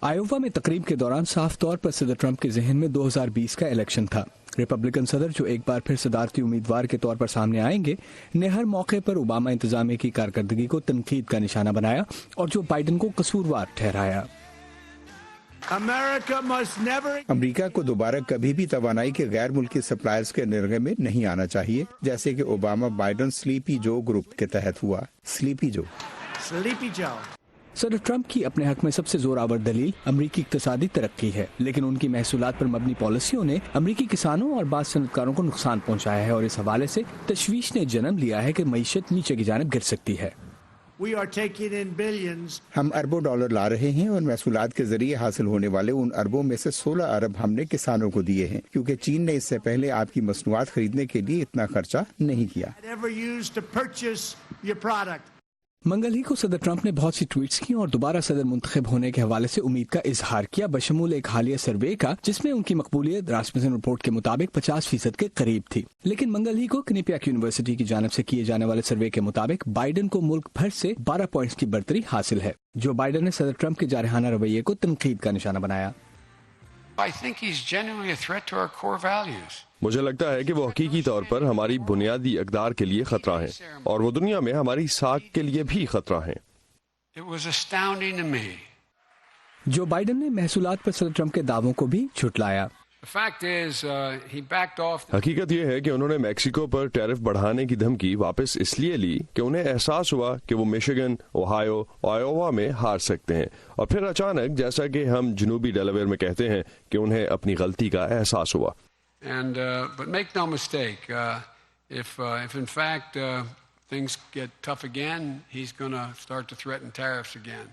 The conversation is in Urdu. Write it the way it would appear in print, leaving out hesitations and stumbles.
آئیووا میں تقریب کے دوران صاف طور پر صدر ٹرمپ کے ذہن میں 2020 کا الیکشن تھا۔ ریپبلکن صدر جو ایک بار پھر صدارتی امیدوار کے طور پر سامنے آئیں گے نے ہر موقع پر اوباما انتظامیہ کی کارکردگی کو تنقید کا نشانہ بنایا اور جو بائیڈن کو قصوروار ٹھہرایا۔ امریکہ کو دوبارہ کبھی بھی توانائی کے غیر ملکی سپلائرز کے نرغے میں نہیں آنا چاہیے، جیسے کہ اوباما بائیڈن سلیپی جو گروپ کے تحت ہوا۔ سلیپی جو صدر ٹرمپ کی اپنے حق میں سب سے زور آور دلیل امریکی اقتصادی ترقی ہے، لیکن ان کی محصولات پر مبنی پالیسیوں نے امریکی کسانوں اور بعض صنعتکاروں کو نقصان پہنچایا ہے، اور اس حوالے سے تشویش نے جنم لیا ہے کہ معیشت نیچے کی جانب گر سکتی ہے۔ ہم اربوں ڈالر لا رہے ہیں اور محصولات کے ذریعے حاصل ہونے والے ان اربوں میں سے 16 ارب ہم نے کسانوں کو دیے ہیں، کیونکہ چین نے اس سے پہلے آپ کی مصنوعات خریدنے کے لیے اتنا خرچہ نہیں کیا۔ منگل ہی کو صدر ٹرمپ نے بہت سی ٹویٹس کی اور دوبارہ صدر منتخب ہونے کے حوالے سے امید کا اظہار کیا، بشمول ایک حالیہ سروے کا جس میں ان کی مقبولیت راسمسن رپورٹ کے مطابق 50% کے قریب تھی۔ لیکن منگل ہی کو کنیپیاک یونیورسٹی کی جانب سے کیے جانے والے سروے کے مطابق بائیڈن کو ملک بھر سے 12 پوائنٹس کی برتری حاصل ہے۔ جو بائیڈن نے صدر ٹرمپ کے جارحانہ رویے کو تنقید کا نشانہ بنایا۔ مجھے لگتا ہے کہ وہ حقیقی طور پر ہماری بنیادی اقدار کے لیے خطرہ ہیں، اور وہ دنیا میں ہماری ساکھ کے لیے بھی خطرہ ہیں۔ جو بائیڈن نے محصولات پر صدر ٹرمپ کے دعووں کو بھی جھٹلایا۔ حقیقت یہ ہے کہ انہوں نے میکسیکو پر ٹیرف بڑھانے کی دھمکی واپس اس لیے لی کہ انہیں احساس ہوا کہ وہ میشیگن، اوہایو، آئیووا میں ہار سکتے ہیں، اور پھر اچانک، جیسا کہ ہم جنوبی ڈیلاویئر میں کہتے ہیں، کہ انہیں اپنی غلطی کا احساس ہوا۔ But make no mistake, if in fact things get tough again, he's going to start to threaten tariffs again.